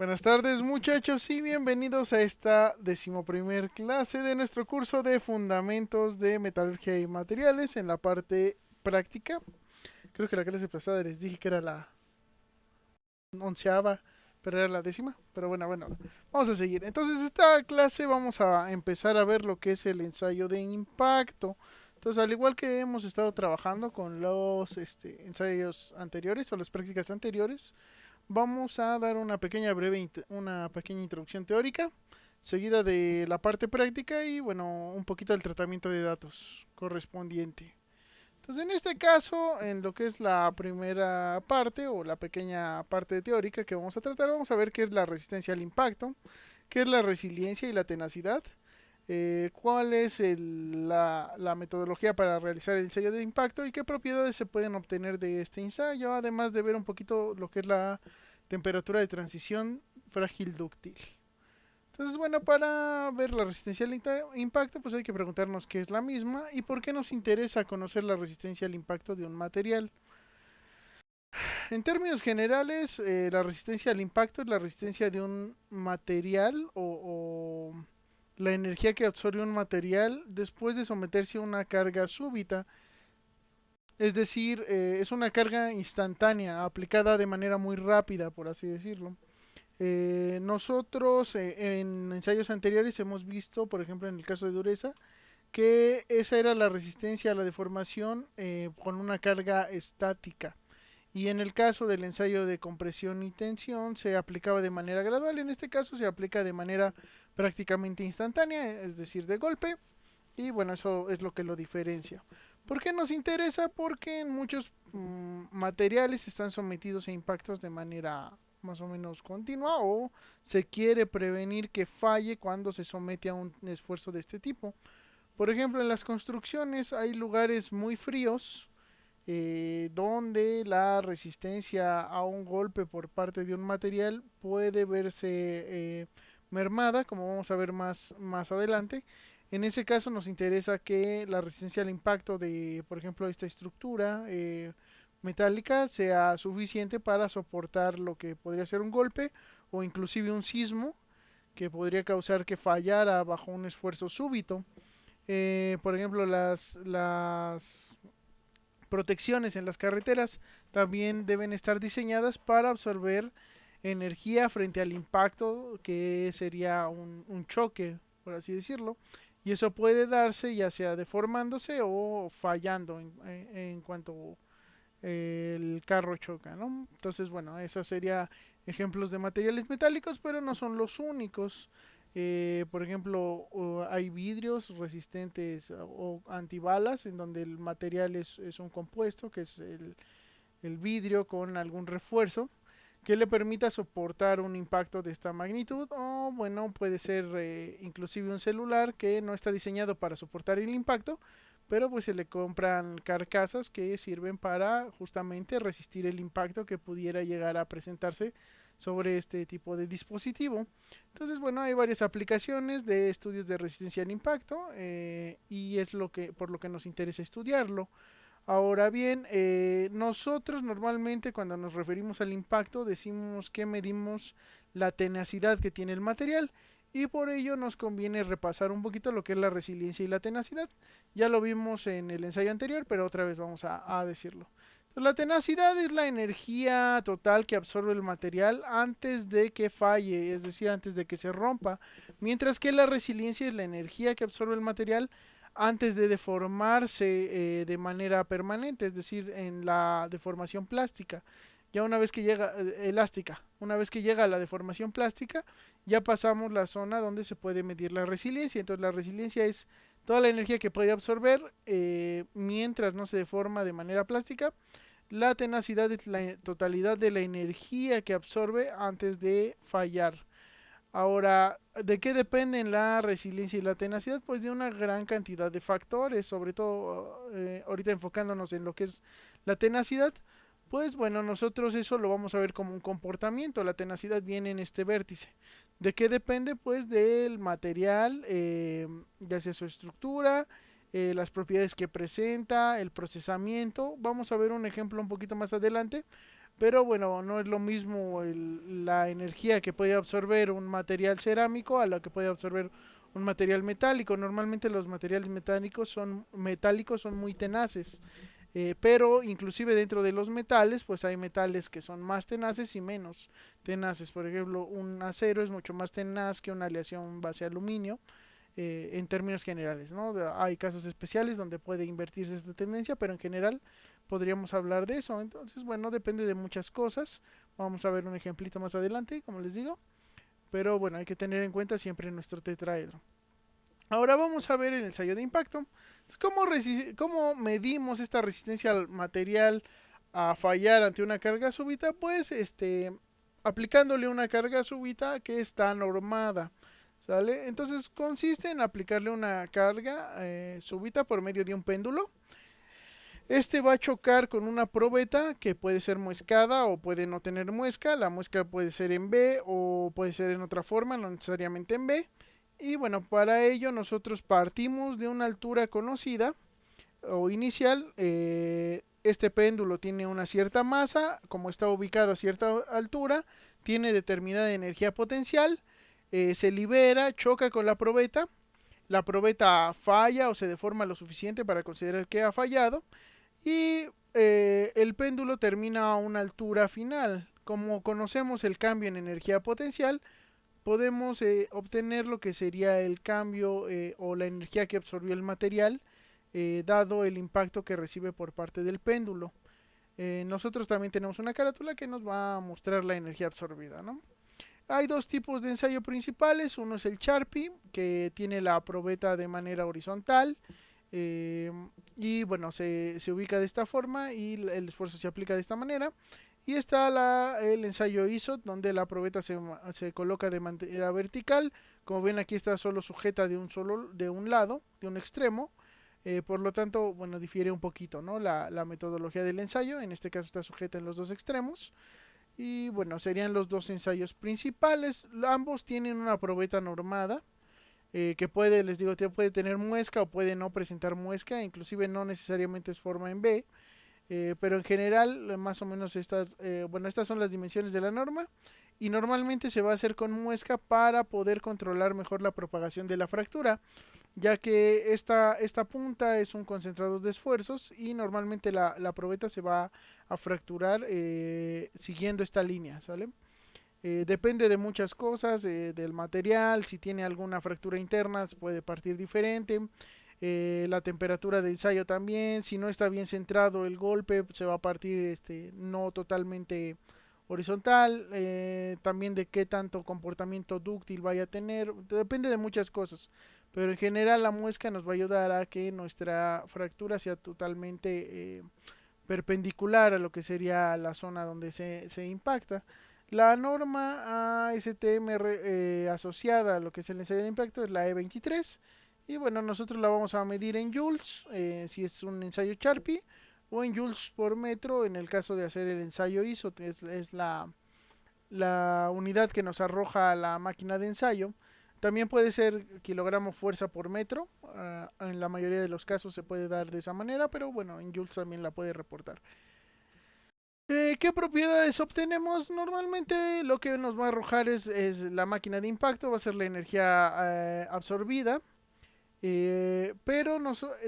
Buenas tardes muchachos y bienvenidos a esta decimoprimer clase de nuestro curso de Fundamentos de Metalurgia y Materiales en la parte práctica. Creo que la clase pasada les dije que era la onceava, pero era la décima. Pero bueno, vamos a seguir. Entonces esta clase vamos a empezar a ver lo que es el ensayo de impacto. Entonces al igual que hemos estado trabajando con los ensayos anteriores o las prácticas anteriores, vamos a dar una pequeña introducción teórica, seguida de la parte práctica y bueno, un poquito del tratamiento de datos correspondiente. Entonces, en este caso, en lo que es la primera parte o la pequeña parte teórica que vamos a tratar, vamos a ver qué es la resistencia al impacto, qué es la resiliencia y la tenacidad, cuál es la metodología para realizar el ensayo de impacto y qué propiedades se pueden obtener de este ensayo, además de ver un poquito lo que es la temperatura de transición frágil dúctil. Entonces, bueno, para ver la resistencia al impacto, pues hay que preguntarnos qué es la misma y por qué nos interesa conocer la resistencia al impacto de un material. En términos generales, la resistencia al impacto es la resistencia de un material o la energía que absorbe un material después de someterse a una carga súbita. Es decir, es una carga instantánea, aplicada de manera muy rápida, por así decirlo. Nosotros en ensayos anteriores hemos visto, por ejemplo en el caso de dureza, que esa era la resistencia a la deformación con una carga estática. Y en el caso del ensayo de compresión y tensión se aplicaba de manera gradual. En este caso se aplica de manera prácticamente instantánea, es decir, de golpe. Y bueno, eso es lo que lo diferencia. ¿Por qué nos interesa? Porque en muchos materiales están sometidos a impactos de manera más o menos continua o se quiere prevenir que falle cuando se somete a un esfuerzo de este tipo. Por ejemplo, en las construcciones hay lugares muy fríos donde la resistencia a un golpe por parte de un material puede verse mermada, como vamos a ver más adelante. En ese caso nos interesa que la resistencia al impacto de, por ejemplo, esta estructura metálica sea suficiente para soportar lo que podría ser un golpe o inclusive un sismo que podría causar que fallara bajo un esfuerzo súbito. Por ejemplo, las protecciones en las carreteras también deben estar diseñadas para absorber energía frente al impacto que sería un choque, por así decirlo. Y eso puede darse ya sea deformándose o fallando en cuanto el carro choca, ¿no? Entonces, bueno, esos serían ejemplos de materiales metálicos, pero no son los únicos. Por ejemplo, hay vidrios resistentes o antibalas, en donde el material es un compuesto, que es el vidrio con algún refuerzo que le permita soportar un impacto de esta magnitud, o bueno, puede ser inclusive un celular que no está diseñado para soportar el impacto, pero pues se le compran carcasas que sirven para justamente resistir el impacto que pudiera llegar a presentarse sobre este tipo de dispositivo. Entonces, bueno, hay varias aplicaciones de estudios de resistencia al impacto y es lo que por lo que nos interesa estudiarlo. Ahora bien, nosotros normalmente cuando nos referimos al impacto decimos que medimos la tenacidad que tiene el material y por ello nos conviene repasar un poquito lo que es la resiliencia y la tenacidad. Ya lo vimos en el ensayo anterior, pero otra vez vamos a decirlo. Entonces, la tenacidad es la energía total que absorbe el material antes de que falle, es decir, antes de que se rompa, mientras que la resiliencia es la energía que absorbe el material antes de deformarse de manera permanente, es decir, en la deformación plástica. Ya una vez que llega elástica, una vez que llega a la deformación plástica, ya pasamos la zona donde se puede medir la resiliencia. Entonces la resiliencia es toda la energía que puede absorber mientras no se deforma de manera plástica. La tenacidad es la totalidad de la energía que absorbe antes de fallar. Ahora, ¿de qué dependen la resiliencia y la tenacidad? Pues de una gran cantidad de factores, sobre todo ahorita enfocándonos en lo que es la tenacidad. Pues bueno, nosotros eso lo vamos a ver como un comportamiento. La tenacidad viene en este vértice. ¿De qué depende? Pues del material, ya sea su estructura, las propiedades que presenta, el procesamiento. Vamos a ver un ejemplo un poquito más adelante, pero bueno, no es lo mismo la energía que puede absorber un material cerámico a la que puede absorber un material metálico. Normalmente los materiales metálicos son muy tenaces, pero inclusive dentro de los metales, pues hay metales que son más tenaces y menos tenaces. Por ejemplo, un acero es mucho más tenaz que una aleación base aluminio, en términos generales, ¿no? Hay casos especiales donde puede invertirse esta tendencia, pero en general podríamos hablar de eso. Entonces, bueno, depende de muchas cosas. Vamos a ver un ejemplito más adelante, como les digo. Pero bueno, hay que tener en cuenta siempre nuestro tetraedro. Ahora vamos a ver el ensayo de impacto. ¿Cómo medimos esta resistencia al material a fallar ante una carga súbita? Pues aplicándole una carga súbita que está normada. ¿Sale? Entonces consiste en aplicarle una carga súbita por medio de un péndulo. Este va a chocar con una probeta que puede ser muescada o puede no tener muesca. La muesca puede ser en B o puede ser en otra forma, no necesariamente en B. Y bueno, para ello nosotros partimos de una altura conocida o inicial. Este péndulo tiene una cierta masa, como está ubicado a cierta altura, tiene determinada energía potencial, se libera, choca con la probeta falla o se deforma lo suficiente para considerar que ha fallado y el péndulo termina a una altura final. Como conocemos el cambio en energía potencial, podemos obtener lo que sería el cambio o la energía que absorbió el material, dado el impacto que recibe por parte del péndulo. Nosotros también tenemos una carátula que nos va a mostrar la energía absorbida, ¿no? Hay dos tipos de ensayo principales. Uno es el Charpy, que tiene la probeta de manera horizontal. eh, y bueno, se ubica de esta forma y el esfuerzo se aplica de esta manera. Y está el ensayo ISO, donde la probeta se coloca de manera vertical. Como ven, aquí está solo sujeta de un lado, de un extremo. Por lo tanto, bueno, difiere un poquito, ¿no? La metodología del ensayo. En este caso está sujeta en los dos extremos. Y bueno, serían los dos ensayos principales. Ambos tienen una probeta normada, que puede, les digo, puede tener muesca o puede no presentar muesca, inclusive no necesariamente es forma en B. Pero en general, más o menos bueno, estas son las dimensiones de la norma y normalmente se va a hacer con muesca para poder controlar mejor la propagación de la fractura, ya que esta punta es un concentrador de esfuerzos y normalmente la probeta se va a fracturar siguiendo esta línea, ¿sale? Depende de muchas cosas, del material, si tiene alguna fractura interna puede partir diferente, la temperatura de ensayo también, si no está bien centrado el golpe se va a partir no totalmente horizontal, también de qué tanto comportamiento dúctil vaya a tener, depende de muchas cosas, pero en general la muesca nos va a ayudar a que nuestra fractura sea totalmente perpendicular a lo que sería la zona donde se impacta. La norma ASTM asociada a lo que es el ensayo de impacto es la E23 y bueno, nosotros la vamos a medir en joules, si es un ensayo Charpy, o en joules por metro en el caso de hacer el ensayo ISO, que es la unidad que nos arroja la máquina de ensayo. También puede ser kilogramo fuerza por metro. En la mayoría de los casos se puede dar de esa manera, pero bueno, en joules también la puede reportar. ¿Qué propiedades obtenemos? Normalmente lo que nos va a arrojar es la máquina de impacto, va a ser la energía absorbida. Pero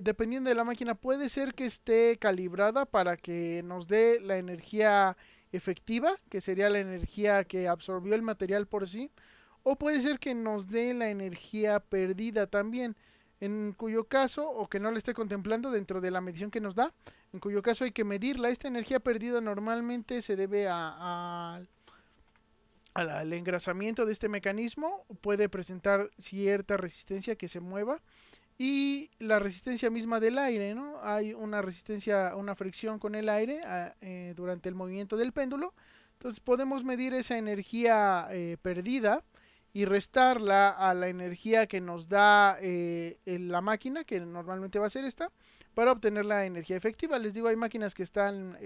dependiendo de la máquina puede ser que esté calibrada para que nos dé la energía efectiva, que sería la energía que absorbió el material por sí, o puede ser que nos dé la energía perdida también, en cuyo caso, o que no la esté contemplando dentro de la medición que nos da, en cuyo caso hay que medirla. Esta energía perdida normalmente se debe al engrasamiento de este mecanismo, puede presentar cierta resistencia que se mueva y la resistencia misma del aire, ¿no? Hay una resistencia, una fricción con el aire durante el movimiento del péndulo. Entonces podemos medir esa energía perdida y restarla a la energía que nos da la máquina, que normalmente va a ser esta, para obtener la energía efectiva. Les digo, hay máquinas que están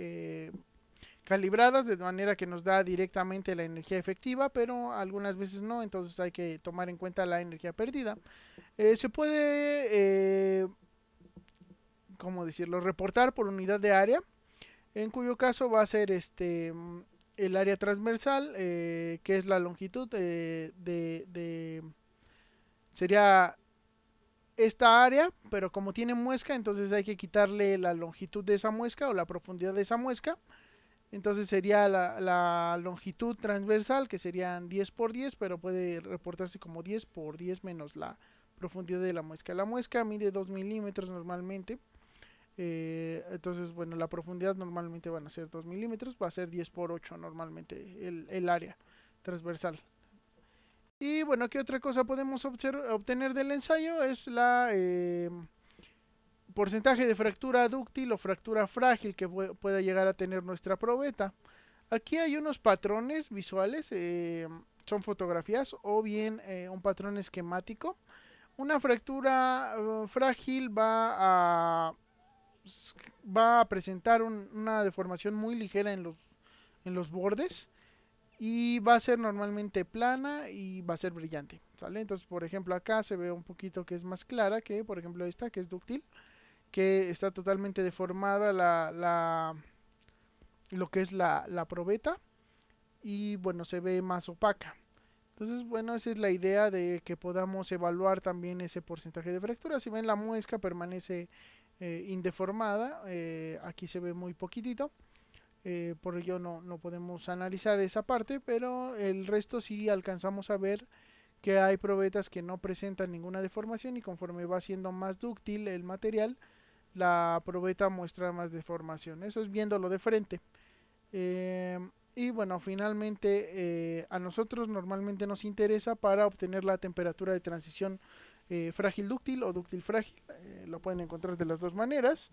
calibradas de manera que nos da directamente la energía efectiva, pero algunas veces no, entonces hay que tomar en cuenta la energía perdida. Se puede, ¿cómo decirlo?, reportar por unidad de área. en cuyo caso va a ser el área transversal, que es la longitud sería esta área, pero como tiene muesca, entonces hay que quitarle la longitud de esa muesca o la profundidad de esa muesca. Entonces sería la longitud transversal, que serían 10 por 10, pero puede reportarse como 10 por 10 menos la profundidad de la muesca. La muesca mide 2 milímetros normalmente. Entonces, bueno, la profundidad normalmente van a ser 2 milímetros, va a ser 10 por 8 normalmente el área transversal. Y bueno, ¿qué otra cosa podemos obtener del ensayo? Es la porcentaje de fractura dúctil o fractura frágil que pueda llegar a tener nuestra probeta. Aquí hay unos patrones visuales, son fotografías o bien un patrón esquemático. Una fractura frágil va a presentar una deformación muy ligera en los bordes y va a ser normalmente plana y va a ser brillante, ¿sale? Entonces, por ejemplo, acá se ve un poquito que es más clara que, por ejemplo, esta que es dúctil, que está totalmente deformada lo que es la probeta y, bueno, se ve más opaca. Entonces, bueno, esa es la idea de que podamos evaluar también ese porcentaje de fractura. Si ven, la muesca permanece indeformada, aquí se ve muy poquitito, por ello no podemos analizar esa parte, pero el resto sí alcanzamos a ver que hay probetas que no presentan ninguna deformación y conforme va siendo más dúctil el material, la probeta muestra más deformación. Eso es viéndolo de frente. Eh, y bueno, finalmente a nosotros normalmente nos interesa para obtener la temperatura de transición frágil dúctil o dúctil frágil. Lo pueden encontrar de las dos maneras.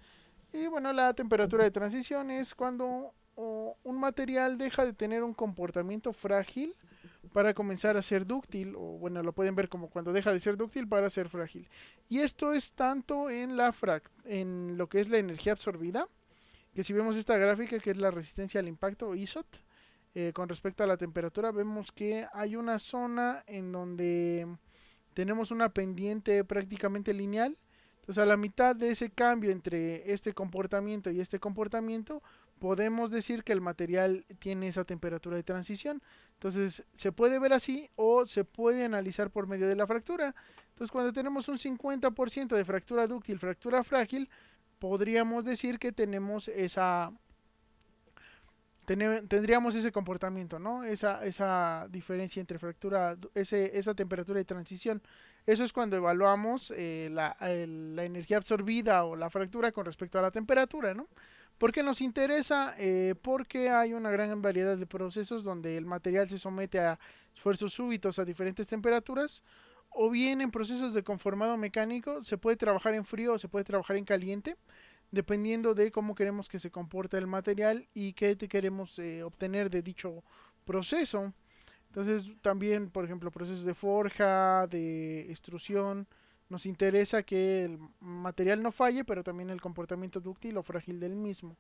Y bueno, la temperatura de transición es cuando un material deja de tener un comportamiento frágil para comenzar a ser dúctil, o bueno, lo pueden ver como cuando deja de ser dúctil para ser frágil. Y esto es tanto en lo que es la energía absorbida, que si vemos esta gráfica que es la resistencia al impacto ISOT, con respecto a la temperatura, vemos que hay una zona en donde tenemos una pendiente prácticamente lineal. Entonces, a la mitad de ese cambio entre este comportamiento y este comportamiento, podemos decir que el material tiene esa temperatura de transición. Entonces, se puede ver así o se puede analizar por medio de la fractura. Entonces, cuando tenemos un 50% de fractura dúctil, fractura frágil, podríamos decir que tenemos tendríamos ese comportamiento, ¿no? Esa diferencia entre fractura, esa temperatura de transición. Eso es cuando evaluamos la energía absorbida o la fractura con respecto a la temperatura, ¿no? ¿Por qué nos interesa? Porque hay una gran variedad de procesos donde el material se somete a esfuerzos súbitos a diferentes temperaturas, o bien en procesos de conformado mecánico se puede trabajar en frío o se puede trabajar en caliente, dependiendo de cómo queremos que se comporte el material y qué queremos obtener de dicho proceso. Entonces también, por ejemplo, procesos de forja, de extrusión, nos interesa que el material no falle, pero también el comportamiento dúctil o frágil del mismo,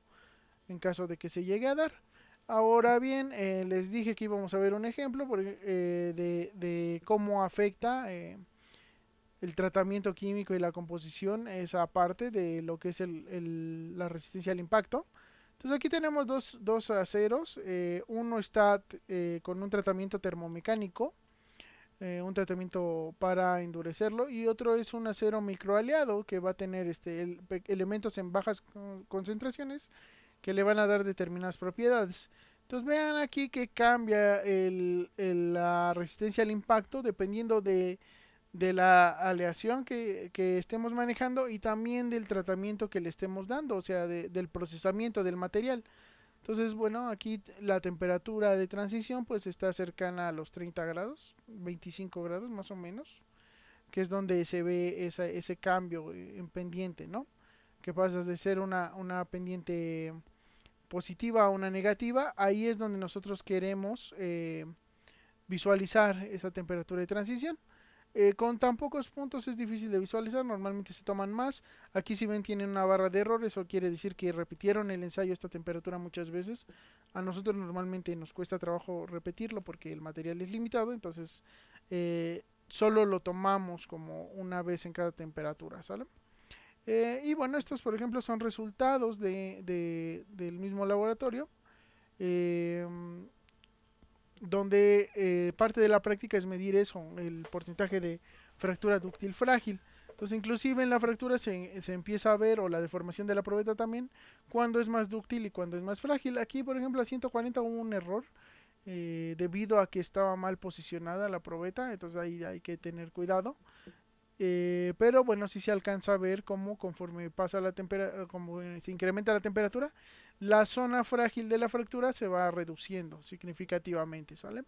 en caso de que se llegue a dar. Ahora bien, les dije que íbamos a ver un ejemplo de cómo afecta el tratamiento químico y la composición, esa parte de lo que es la resistencia al impacto. Entonces aquí tenemos dos aceros, uno está con un tratamiento termomecánico, un tratamiento para endurecerlo, y otro es un acero microaliado que va a tener elementos en bajas concentraciones que le van a dar determinadas propiedades. Entonces vean aquí que cambia la resistencia al impacto dependiendo de la aleación que estemos manejando y también del tratamiento que le estemos dando, o sea, del procesamiento del material. Entonces, bueno, aquí la temperatura de transición pues está cercana a los 30 grados, 25 grados más o menos, que es donde se ve ese cambio en pendiente, ¿no? Que pasas de ser una pendiente positiva a una negativa, ahí es donde nosotros queremos visualizar esa temperatura de transición. Con tan pocos puntos es difícil de visualizar, normalmente se toman más. Aquí si ven tienen una barra de error, eso quiere decir que repitieron el ensayo a esta temperatura muchas veces. A nosotros normalmente nos cuesta trabajo repetirlo porque el material es limitado, entonces solo lo tomamos como una vez en cada temperatura, ¿sale? Y bueno, estos por ejemplo son resultados del mismo laboratorio, eh, donde parte de la práctica es medir eso, el porcentaje de fractura dúctil frágil. Entonces, inclusive en la fractura se empieza a ver, o la deformación de la probeta también, cuando es más dúctil y cuando es más frágil. Aquí, por ejemplo, a 140 hubo un error debido a que estaba mal posicionada la probeta, entonces ahí hay que tener cuidado. Pero bueno, sí se alcanza a ver cómo conforme pasa la temperatura, como se incrementa la temperatura, la zona frágil de la fractura se va reduciendo significativamente, ¿sale?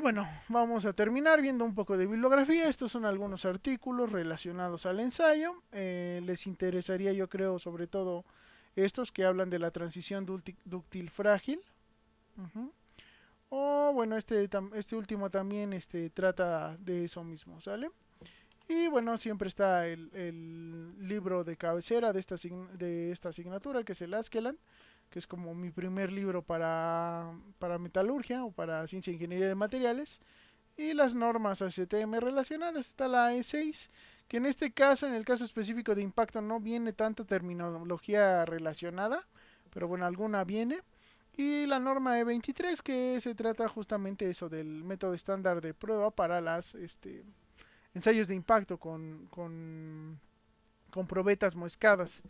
Bueno, vamos a terminar viendo un poco de bibliografía. Estos son algunos artículos relacionados al ensayo. Les interesaría, yo creo, sobre todo estos que hablan de la transición dúctil frágil. Ujú. O bueno, este último también trata de eso mismo, ¿sale? Y bueno, siempre está el libro de cabecera de esta asignatura, que es el Askeland, que es como mi primer libro para metalurgia o para ciencia e ingeniería de materiales. Y las normas HTM relacionadas. Está la E6, que en este caso, en el caso específico de impacto, no viene tanta terminología relacionada, pero bueno, alguna viene. Y la norma E23, que se trata justamente eso del método estándar de prueba para las ensayos de impacto con probetas muescadas.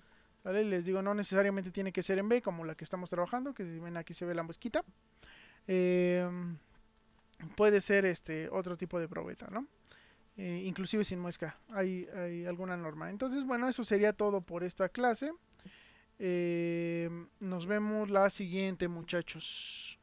¿Vale? Les digo, no necesariamente tiene que ser en B, como la que estamos trabajando, que si ven aquí se ve la mosquita. Eh, Puede ser otro tipo de probeta, ¿no? Inclusive sin muesca, hay alguna norma. Entonces, bueno, eso sería todo por esta clase. Nos vemos la siguiente, muchachos.